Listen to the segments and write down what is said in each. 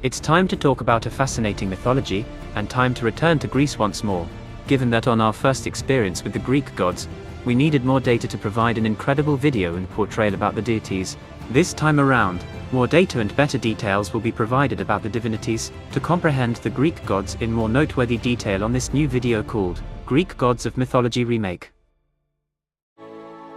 It's time to talk about a fascinating mythology, and time to return to Greece once more. Given that on our first experience with the Greek gods, we needed more data to provide an incredible video and portrayal about the deities. This time around, more data and better details will be provided about the divinities, to comprehend the Greek gods in more noteworthy detail on this new video called, Greek Gods of Mythology Remake.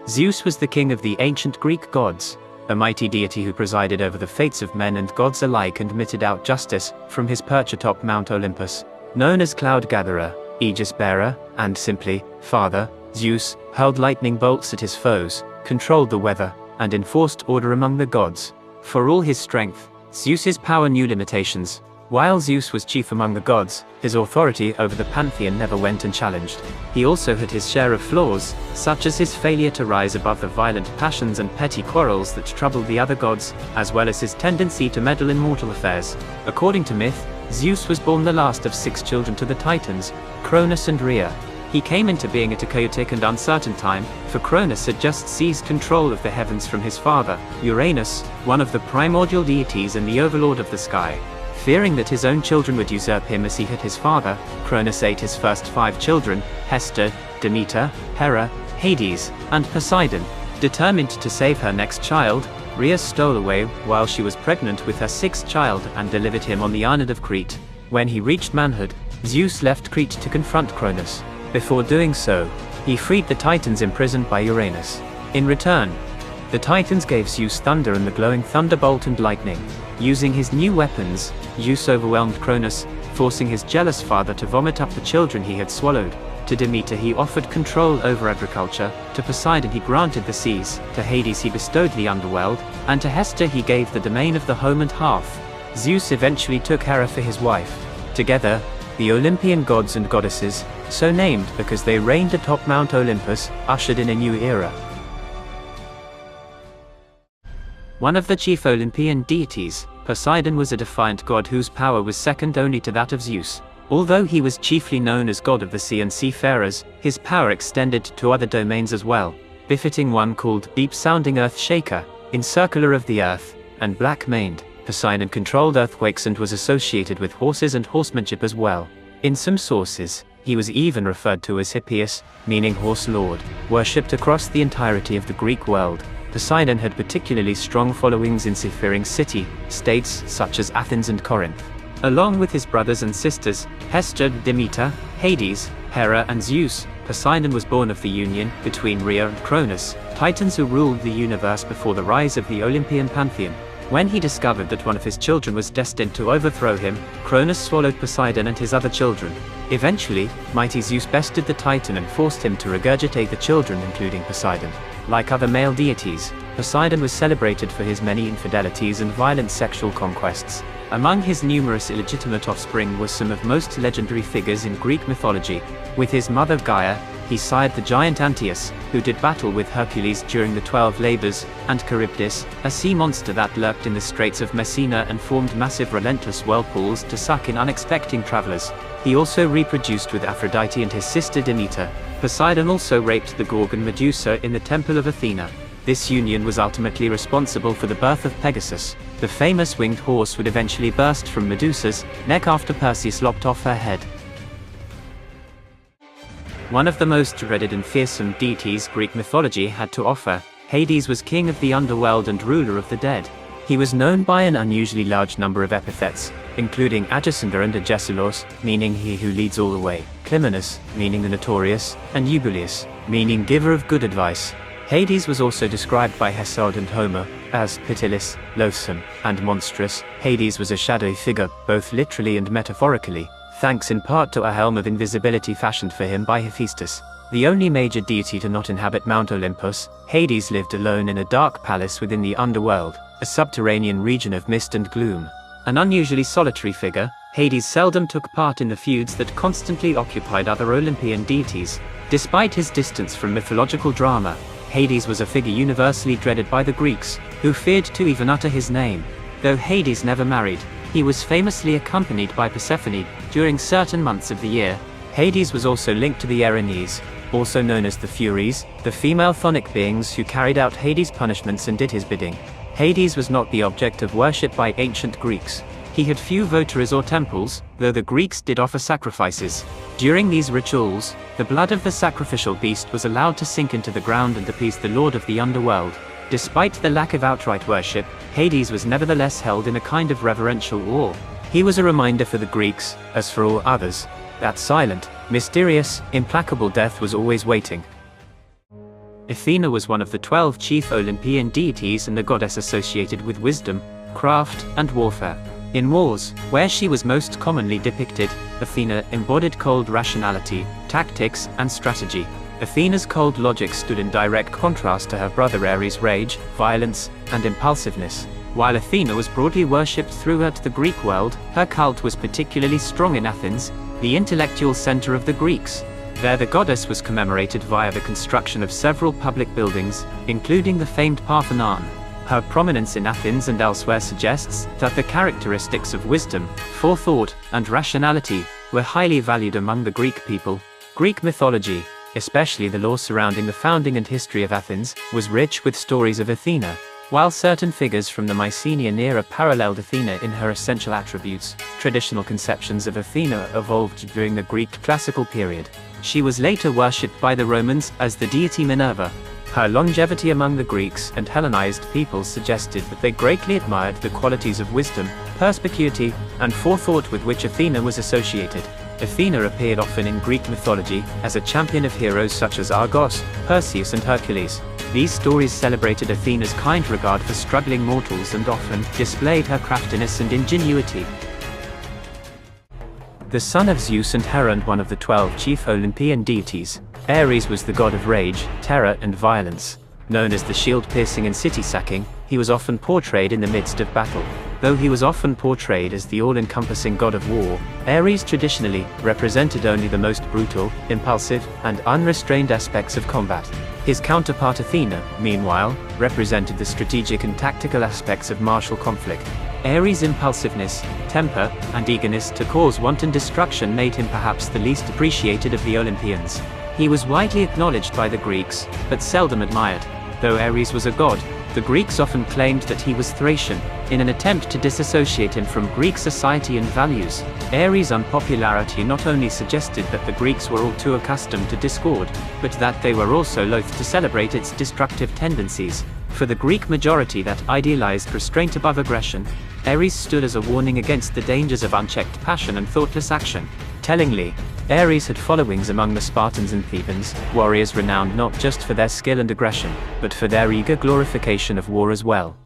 Zeus was the king of the ancient Greek gods, a mighty deity who presided over the fates of men and gods alike and meted out justice from his perch atop Mount Olympus. Known as Cloud Gatherer, Aegis Bearer, and simply, Father, Zeus hurled lightning bolts at his foes, controlled the weather, and enforced order among the gods. For all his strength, Zeus's power knew limitations. While Zeus was chief among the gods, his authority over the pantheon never went unchallenged. He also had his share of flaws, such as his failure to rise above the violent passions and petty quarrels that troubled the other gods, as well as his tendency to meddle in mortal affairs. According to myth, Zeus was born the last of 6 children to the Titans, Cronus and Rhea. He came into being at a chaotic and uncertain time, for Cronus had just seized control of the heavens from his father, Uranus, one of the primordial deities and the overlord of the sky. Fearing that his own children would usurp him as he had his father, Cronus ate his first 5 children, Hestia, Demeter, Hera, Hades, and Poseidon. Determined to save her next child, Rhea stole away while she was pregnant with her 6th child and delivered him on the island of Crete. When he reached manhood, Zeus left Crete to confront Cronus. Before doing so, he freed the Titans imprisoned by Uranus. In return, the Titans gave Zeus thunder and the glowing thunderbolt and lightning. Using his new weapons, Zeus overwhelmed Cronus, forcing his jealous father to vomit up the children he had swallowed. To Demeter he offered control over agriculture, to Poseidon he granted the seas, to Hades he bestowed the underworld, and to Hestia he gave the domain of the home and hearth. Zeus eventually took Hera for his wife. Together, the Olympian gods and goddesses, so named because they reigned atop Mount Olympus, ushered in a new era. One of the chief Olympian deities, Poseidon was a defiant god whose power was second only to that of Zeus. Although he was chiefly known as god of the sea and seafarers, his power extended to other domains as well, befitting one called Deep-Sounding Earth Shaker, Encircler of the Earth, and Black-Maned. Poseidon controlled earthquakes and was associated with horses and horsemanship as well. In some sources, he was even referred to as Hippias, meaning horse lord, worshipped across the entirety of the Greek world. Poseidon had particularly strong followings in seafaring city-states such as Athens and Corinth. Along with his brothers and sisters, Hestia, Demeter, Hades, Hera and Zeus, Poseidon was born of the union between Rhea and Cronus, titans who ruled the universe before the rise of the Olympian pantheon. When he discovered that one of his children was destined to overthrow him, Cronus swallowed Poseidon and his other children. Eventually, mighty Zeus bested the Titan and forced him to regurgitate the children, including Poseidon. Like other male deities, Poseidon was celebrated for his many infidelities and violent sexual conquests. Among his numerous illegitimate offspring were some of most legendary figures in Greek mythology. With his mother Gaia, he sired the giant Antaeus, who did battle with Hercules during the 12 labors, and Charybdis, a sea monster that lurked in the straits of Messina and formed massive relentless whirlpools to suck in unexpected travelers. He also reproduced with Aphrodite and his sister Demeter. Poseidon also raped the Gorgon Medusa in the temple of Athena. This union was ultimately responsible for the birth of Pegasus. The famous winged horse would eventually burst from Medusa's neck after Perseus lopped off her head. One of the most dreaded and fearsome deities Greek mythology had to offer, Hades was king of the underworld and ruler of the dead. He was known by an unusually large number of epithets, including Ajacinder and Agesilos, meaning he who leads all the way, Clymenus, meaning the notorious, and Eubuleus, meaning giver of good advice. Hades was also described by Hesiod and Homer as pitiless, loathsome, and monstrous. Hades was a shadowy figure, both literally and metaphorically, thanks in part to a helm of invisibility fashioned for him by Hephaestus. The only major deity to not inhabit Mount Olympus, Hades lived alone in a dark palace within the underworld, a subterranean region of mist and gloom. An unusually solitary figure, Hades seldom took part in the feuds that constantly occupied other Olympian deities. Despite his distance from mythological drama, Hades was a figure universally dreaded by the Greeks, who feared to even utter his name. Though Hades never married, he was famously accompanied by Persephone during certain months of the year. Hades was also linked to the Erinyes, also known as the Furies, the female chthonic beings who carried out Hades' punishments and did his bidding. Hades was not the object of worship by ancient Greeks. He had few votaries or temples, though the Greeks did offer sacrifices. During these rituals, the blood of the sacrificial beast was allowed to sink into the ground and appease the lord of the underworld. Despite the lack of outright worship, Hades was nevertheless held in a kind of reverential awe. He was a reminder for the Greeks, as for all others, that silent, mysterious, implacable death was always waiting. Athena was one of the 12 chief Olympian deities and a goddess associated with wisdom, craft, and warfare. In wars, where she was most commonly depicted, Athena embodied cold rationality, tactics, and strategy. Athena's cold logic stood in direct contrast to her brother Ares' rage, violence, and impulsiveness. While Athena was broadly worshipped throughout the Greek world, her cult was particularly strong in Athens, the intellectual center of the Greeks. There the goddess was commemorated via the construction of several public buildings, including the famed Parthenon. Her prominence in Athens and elsewhere suggests that the characteristics of wisdom, forethought, and rationality were highly valued among the Greek people. Greek mythology, especially the lore surrounding the founding and history of Athens, was rich with stories of Athena. While certain figures from the Mycenaean era paralleled Athena in her essential attributes, traditional conceptions of Athena evolved during the Greek classical period. She was later worshipped by the Romans as the deity Minerva. Her longevity among the Greeks and Hellenized peoples suggested that they greatly admired the qualities of wisdom, perspicuity, and forethought with which Athena was associated. Athena appeared often in Greek mythology as a champion of heroes such as Argos, Perseus, and Hercules. These stories celebrated Athena's kind regard for struggling mortals and often displayed her craftiness and ingenuity. The son of Zeus and Hera and one of the 12 chief Olympian deities, Ares was the god of rage, terror, and violence. Known as the shield-piercing and city-sacking, he was often portrayed in the midst of battle. Though he was often portrayed as the all-encompassing god of war, Ares traditionally represented only the most brutal, impulsive, and unrestrained aspects of combat. His counterpart Athena, meanwhile, represented the strategic and tactical aspects of martial conflict. Ares' impulsiveness, temper, and eagerness to cause wanton destruction made him perhaps the least appreciated of the Olympians. He was widely acknowledged by the Greeks, but seldom admired. Though Ares was a god, the Greeks often claimed that he was Thracian, in an attempt to disassociate him from Greek society and values. Ares' unpopularity not only suggested that the Greeks were all too accustomed to discord, but that they were also loath to celebrate its destructive tendencies. For the Greek majority that idealized restraint above aggression, Ares stood as a warning against the dangers of unchecked passion and thoughtless action. Tellingly, Ares had followings among the Spartans and Thebans, warriors renowned not just for their skill and aggression, but for their eager glorification of war as well.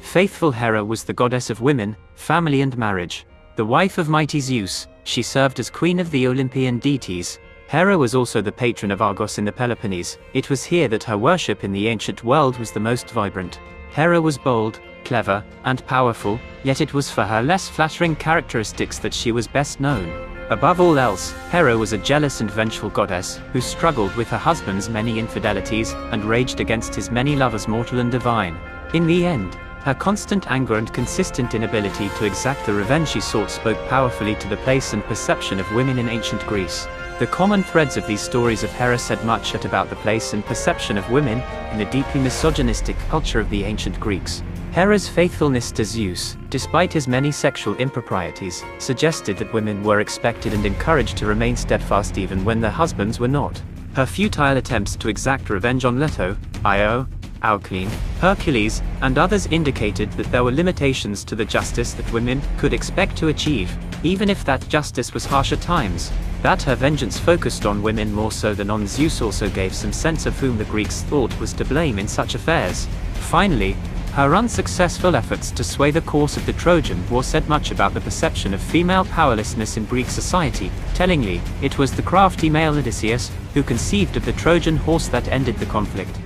Faithful Hera was the goddess of women, family and marriage. The wife of mighty Zeus, she served as queen of the Olympian deities. Hera was also the patron of Argos in the Peloponnese. It was here that her worship in the ancient world was the most vibrant. Hera was bold, clever, and powerful, yet it was for her less flattering characteristics that she was best known. Above all else, Hera was a jealous and vengeful goddess, who struggled with her husband's many infidelities, and raged against his many lovers mortal and divine. In the end, her constant anger and consistent inability to exact the revenge she sought spoke powerfully to the place and perception of women in ancient Greece. The common threads of these stories of Hera said much about the place and perception of women in the deeply misogynistic culture of the ancient Greeks. Hera's faithfulness to Zeus, despite his many sexual improprieties, suggested that women were expected and encouraged to remain steadfast even when their husbands were not. Her futile attempts to exact revenge on Leto, Io, Alcmene, Hercules, and others indicated that there were limitations to the justice that women could expect to achieve, even if that justice was harsh at times. That her vengeance focused on women more so than on Zeus also gave some sense of whom the Greeks thought was to blame in such affairs. Finally, her unsuccessful efforts to sway the course of the Trojan War said much about the perception of female powerlessness in Greek society. Tellingly, it was the crafty male Odysseus who conceived of the Trojan horse that ended the conflict.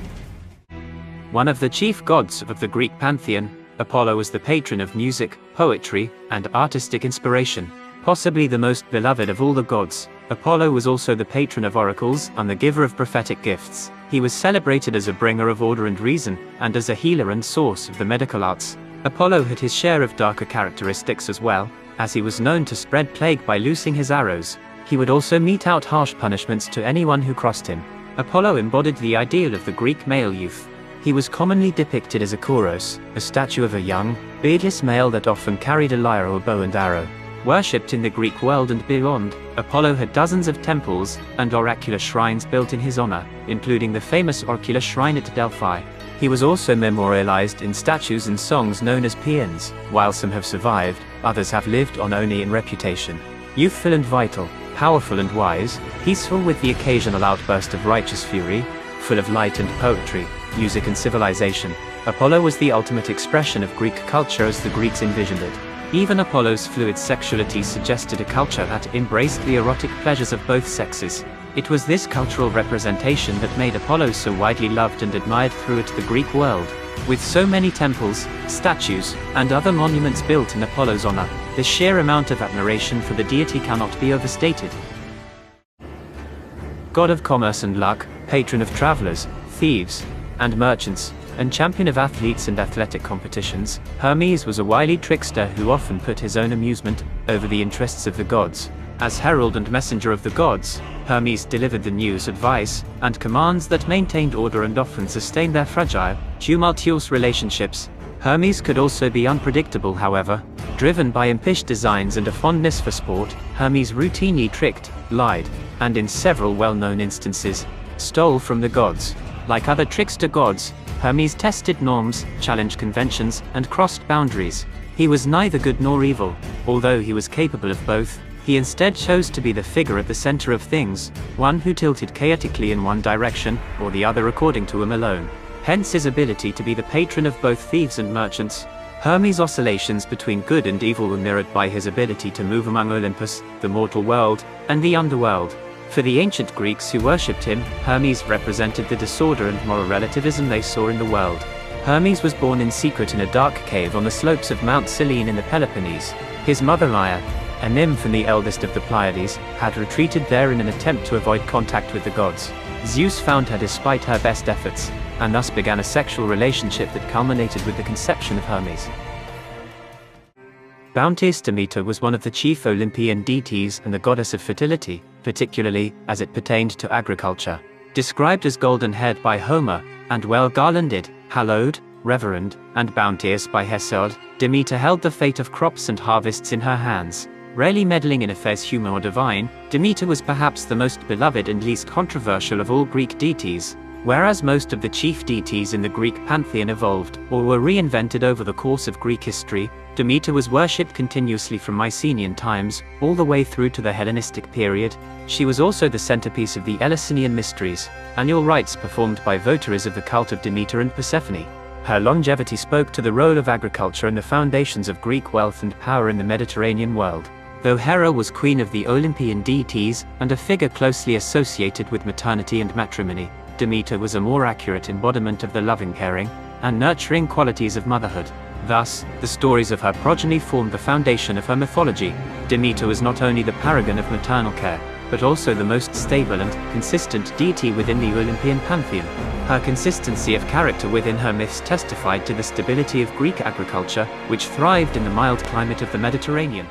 One of the chief gods of the Greek pantheon, Apollo was the patron of music, poetry, and artistic inspiration. Possibly the most beloved of all the gods, Apollo was also the patron of oracles and the giver of prophetic gifts. He was celebrated as a bringer of order and reason, and as a healer and source of the medical arts. Apollo had his share of darker characteristics as well, as he was known to spread plague by loosing his arrows. He would also mete out harsh punishments to anyone who crossed him. Apollo embodied the ideal of the Greek male youth. He was commonly depicted as a kouros, a statue of a young, beardless male that often carried a lyre or bow and arrow. Worshipped in the Greek world and beyond, Apollo had dozens of temples and oracular shrines built in his honor, including the famous oracular shrine at Delphi. He was also memorialized in statues and songs known as paeans. While some have survived, others have lived on only in reputation. Youthful and vital, powerful and wise, peaceful with the occasional outburst of righteous fury, full of light and poetry, music and civilization, Apollo was the ultimate expression of Greek culture as the Greeks envisioned it. Even Apollo's fluid sexuality suggested a culture that embraced the erotic pleasures of both sexes. It was this cultural representation that made Apollo so widely loved and admired throughout the Greek world. With so many temples, statues, and other monuments built in Apollo's honor, the sheer amount of admiration for the deity cannot be overstated. God of commerce and luck, patron of travelers, thieves, and merchants, and champion of athletes and athletic competitions, Hermes was a wily trickster who often put his own amusement over the interests of the gods. As herald and messenger of the gods, Hermes delivered the news, advice, and commands that maintained order and often sustained their fragile, tumultuous relationships. Hermes could also be unpredictable, however. Driven by impish designs and a fondness for sport, Hermes routinely tricked, lied, and in several well-known instances, stole from the gods. Like other trickster gods, Hermes tested norms, challenged conventions, and crossed boundaries. He was neither good nor evil. Although he was capable of both, he instead chose to be the figure at the center of things, one who tilted chaotically in one direction, or the other according to him alone. Hence his ability to be the patron of both thieves and merchants. Hermes' oscillations between good and evil were mirrored by his ability to move among Olympus, the mortal world, and the underworld. For the ancient Greeks who worshipped him, Hermes represented the disorder and moral relativism they saw in the world. Hermes was born in secret in a dark cave on the slopes of Mount Cyllene in the Peloponnese. His mother Ia, a nymph and the eldest of the Pleiades, had retreated there in an attempt to avoid contact with the gods. Zeus found her despite her best efforts, and thus began a sexual relationship that culminated with the conception of Hermes. Bounteous Demeter was one of the chief Olympian deities and the goddess of fertility, particularly as it pertained to agriculture. Described as golden-haired by Homer, and well-garlanded, hallowed, reverend, and bounteous by Hesiod, Demeter held the fate of crops and harvests in her hands. Rarely meddling in affairs human or divine, Demeter was perhaps the most beloved and least controversial of all Greek deities. Whereas most of the chief deities in the Greek pantheon evolved, or were reinvented over the course of Greek history, Demeter was worshipped continuously from Mycenaean times, all the way through to the Hellenistic period. She was also the centerpiece of the Eleusinian mysteries, annual rites performed by votaries of the cult of Demeter and Persephone. Her longevity spoke to the role of agriculture and the foundations of Greek wealth and power in the Mediterranean world. Though Hera was queen of the Olympian deities, and a figure closely associated with maternity and matrimony, Demeter was a more accurate embodiment of the loving, caring, and nurturing qualities of motherhood. Thus, the stories of her progeny formed the foundation of her mythology. Demeter was not only the paragon of maternal care, but also the most stable and consistent deity within the Olympian pantheon. Her consistency of character within her myths testified to the stability of Greek agriculture, which thrived in the mild climate of the Mediterranean.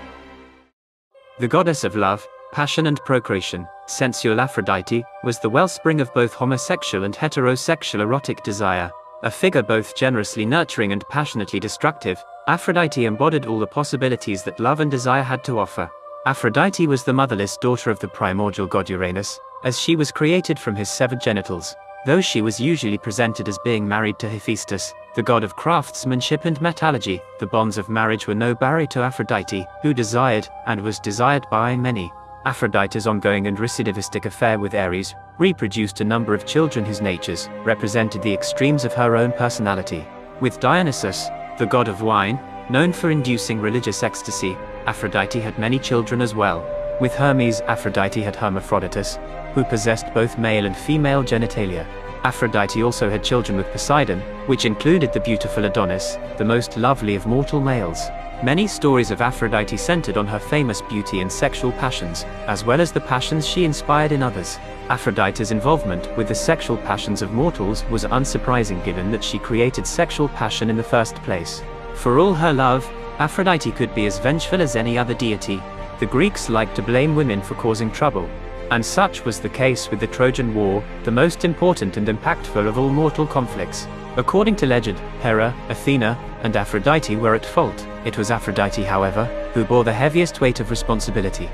The goddess of love, passion and procreation, sensual Aphrodite, was the wellspring of both homosexual and heterosexual erotic desire. A figure both generously nurturing and passionately destructive, Aphrodite embodied all the possibilities that love and desire had to offer. Aphrodite was the motherless daughter of the primordial god Uranus, as she was created from his severed genitals. Though she was usually presented as being married to Hephaestus, the god of craftsmanship and metallurgy, the bonds of marriage were no barrier to Aphrodite, who desired, and was desired by many. Aphrodite's ongoing and recidivistic affair with Ares reproduced a number of children whose natures represented the extremes of her own personality. With Dionysus, the god of wine, known for inducing religious ecstasy, Aphrodite had many children as well. With Hermes, Aphrodite had Hermaphroditus, who possessed both male and female genitalia. Aphrodite also had children with Poseidon, which included the beautiful Adonis, the most lovely of mortal males. Many stories of Aphrodite centered on her famous beauty and sexual passions, as well as the passions she inspired in others. Aphrodite's involvement with the sexual passions of mortals was unsurprising given that she created sexual passion in the first place. For all her love, Aphrodite could be as vengeful as any other deity. The Greeks liked to blame women for causing trouble, and such was the case with the Trojan War, the most important and impactful of all mortal conflicts. According to legend, Hera, Athena, and Aphrodite were at fault. It was Aphrodite, however, who bore the heaviest weight of responsibility.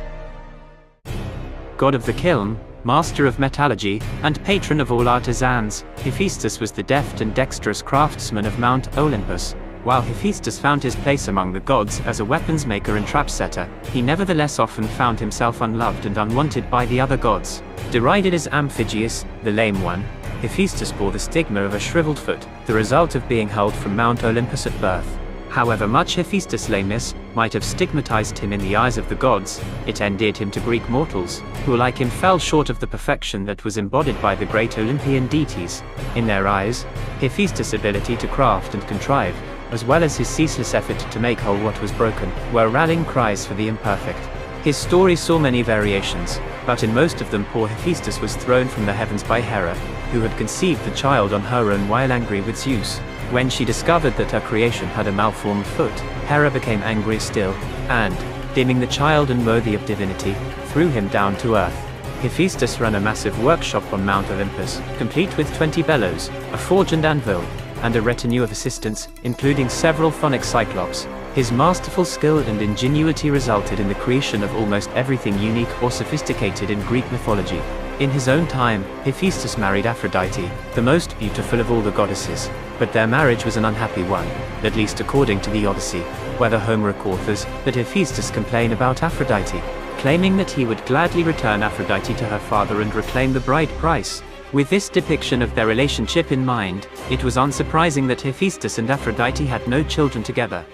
God of the kiln, master of metallurgy, and patron of all artisans, Hephaestus was the deft and dexterous craftsman of Mount Olympus. While Hephaestus found his place among the gods as a weapons maker and trap setter, he nevertheless often found himself unloved and unwanted by the other gods. Derided as Amphigeus, the lame one, Hephaestus bore the stigma of a shriveled foot, the result of being hurled from Mount Olympus at birth. However much Hephaestus' lameness might have stigmatized him in the eyes of the gods, it endeared him to Greek mortals, who like him fell short of the perfection that was embodied by the great Olympian deities. In their eyes, Hephaestus' ability to craft and contrive, as well as his ceaseless effort to make whole what was broken, were rallying cries for the imperfect. His story saw many variations, but in most of them poor Hephaestus was thrown from the heavens by Hera, who had conceived the child on her own while angry with Zeus. When she discovered that her creation had a malformed foot, Hera became angrier still, and, deeming the child unworthy of divinity, threw him down to earth. Hephaestus ran a massive workshop on Mount Olympus, complete with 20 bellows, a forge and anvil, and a retinue of assistants, including several phonic cyclops. His masterful skill and ingenuity resulted in the creation of almost everything unique or sophisticated in Greek mythology. In his own time, Hephaestus married Aphrodite, the most beautiful of all the goddesses, but their marriage was an unhappy one, at least according to the Odyssey, where the Homeric authors that Hephaestus complain about Aphrodite, claiming that he would gladly return Aphrodite to her father and reclaim the bride price. With this depiction of their relationship in mind, it was unsurprising that Hephaestus and Aphrodite had no children together.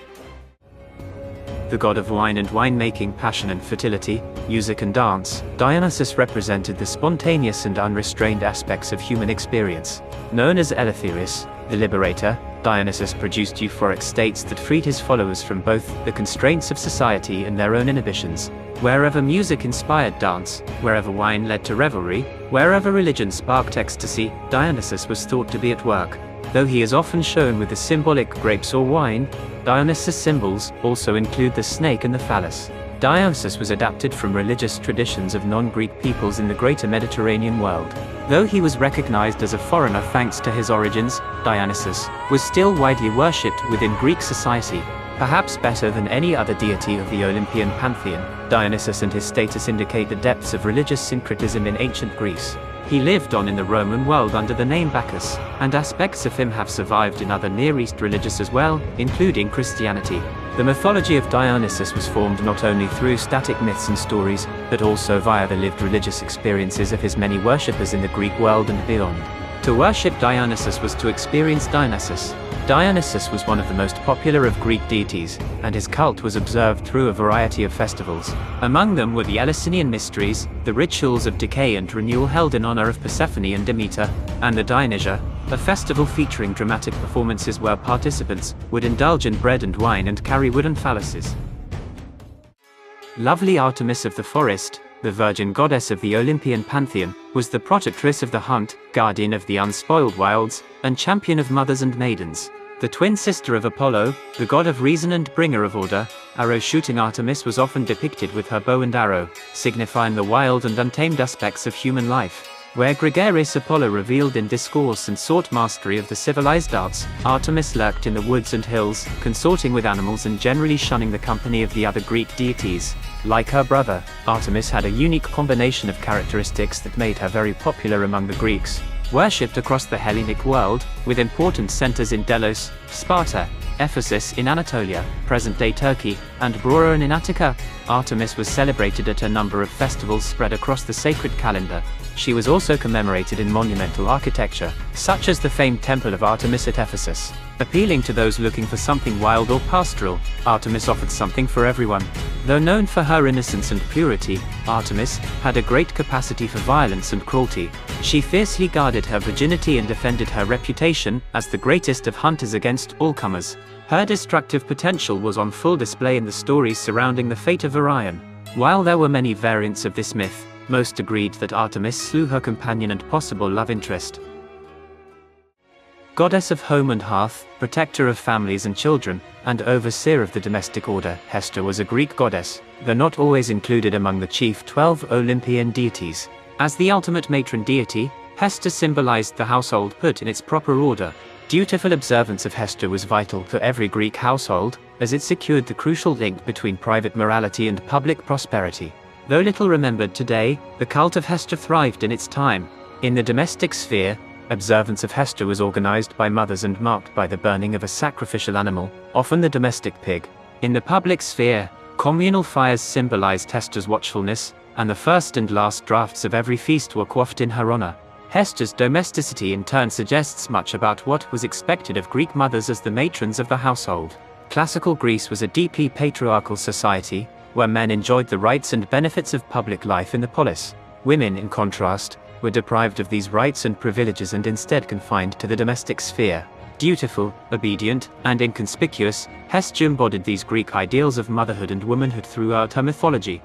The god of wine and winemaking, passion and fertility, music and dance, Dionysus represented the spontaneous and unrestrained aspects of human experience. Known as Eleutherius, the liberator, Dionysus produced euphoric states that freed his followers from both the constraints of society and their own inhibitions. Wherever music inspired dance, wherever wine led to revelry, wherever religion sparked ecstasy, Dionysus was thought to be at work. Though he is often shown with the symbolic grapes or wine, Dionysus' symbols also include the snake and the phallus. Dionysus was adapted from religious traditions of non-Greek peoples in the greater Mediterranean world. Though he was recognized as a foreigner thanks to his origins, Dionysus was still widely worshipped within Greek society. Perhaps better than any other deity of the Olympian pantheon, Dionysus and his status indicate the depths of religious syncretism in ancient Greece. He lived on in the Roman world under the name Bacchus, and aspects of him have survived in other Near East religions as well, including Christianity. The mythology of Dionysus was formed not only through static myths and stories, but also via the lived religious experiences of his many worshippers in the Greek world and beyond. To worship Dionysus was to experience Dionysus. Dionysus was one of the most popular of Greek deities, and his cult was observed through a variety of festivals. Among them were the Eleusinian Mysteries, the rituals of decay and renewal held in honor of Persephone and Demeter, and the Dionysia, a festival featuring dramatic performances where participants would indulge in bread and wine and carry wooden phalluses. Lovely Artemis of the forest, the virgin goddess of the Olympian pantheon, was the protectress of the hunt, guardian of the unspoiled wilds, and champion of mothers and maidens. The twin sister of Apollo, the god of reason and bringer of order, arrow-shooting Artemis was often depicted with her bow and arrow, signifying the wild and untamed aspects of human life. Where gregarious Apollo revealed in discourse and sought mastery of the civilized arts, Artemis lurked in the woods and hills, consorting with animals and generally shunning the company of the other Greek deities. Like her brother, Artemis had a unique combination of characteristics that made her very popular among the Greeks. Worshipped across the Hellenic world, with important centers in Delos, Sparta, Ephesus in Anatolia, present-day Turkey, and Brauron in Attica, Artemis was celebrated at a number of festivals spread across the sacred calendar. She was also commemorated in monumental architecture, such as the famed Temple of Artemis at Ephesus. Appealing to those looking for something wild or pastoral, Artemis offered something for everyone. Though known for her innocence and purity, Artemis had a great capacity for violence and cruelty. She fiercely guarded her virginity and defended her reputation as the greatest of hunters against all comers. Her destructive potential was on full display in the stories surrounding the fate of Orion. While there were many variants of this myth, most agreed that Artemis slew her companion and possible love interest. Goddess of home and hearth, protector of families and children, and overseer of the domestic order, Hestia was a Greek goddess, though not always included among the chief 12 Olympian deities. As the ultimate matron deity, Hestia symbolized the household put in its proper order. Dutiful observance of Hestia was vital to every Greek household, as it secured the crucial link between private morality and public prosperity. Though little remembered today, the cult of Hestia thrived in its time. In the domestic sphere, observance of Hestia was organized by mothers and marked by the burning of a sacrificial animal, often the domestic pig. In the public sphere, communal fires symbolized Hestia's watchfulness, and the first and last drafts of every feast were quaffed in her honor. Hestia's domesticity in turn suggests much about what was expected of Greek mothers as the matrons of the household. Classical Greece was a deeply patriarchal society, where men enjoyed the rights and benefits of public life in the polis. Women, in contrast, were deprived of these rights and privileges and instead confined to the domestic sphere. Dutiful, obedient, and inconspicuous, Hestia embodied these Greek ideals of motherhood and womanhood throughout her mythology.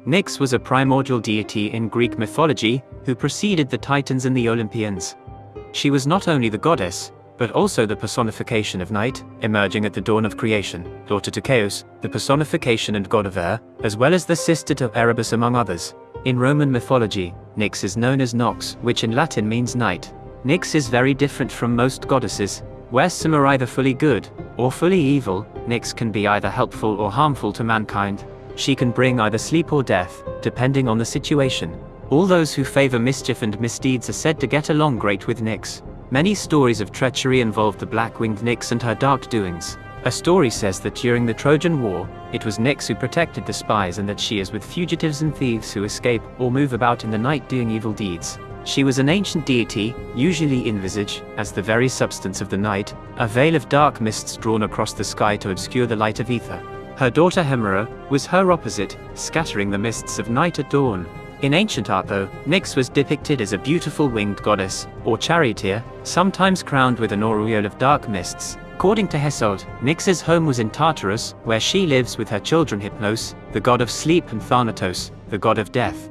Nyx was a primordial deity in Greek mythology, who preceded the Titans and the Olympians. She was not only the goddess, but also the personification of night, emerging at the dawn of creation, daughter to Chaos, the personification and god of air, as well as the sister to Erebus among others. In Roman mythology, Nyx is known as Nox, which in Latin means night. Nyx is very different from most goddesses, where some are either fully good, or fully evil. Nyx can be either helpful or harmful to mankind. She can bring either sleep or death, depending on the situation. All those who favor mischief and misdeeds are said to get along great with Nyx. Many stories of treachery involve the black-winged Nyx and her dark doings. A story says that during the Trojan War, it was Nyx who protected the spies and that she is with fugitives and thieves who escape or move about in the night doing evil deeds. She was an ancient deity, usually envisaged as the very substance of the night, a veil of dark mists drawn across the sky to obscure the light of ether. Her daughter Hemera was her opposite, scattering the mists of night at dawn. In ancient art though, Nyx was depicted as a beautiful winged goddess, or charioteer, sometimes crowned with an aureole of dark mists. According to Hesiod, Nyx's home was in Tartarus, where she lives with her children Hypnos, the god of sleep, and Thanatos, the god of death.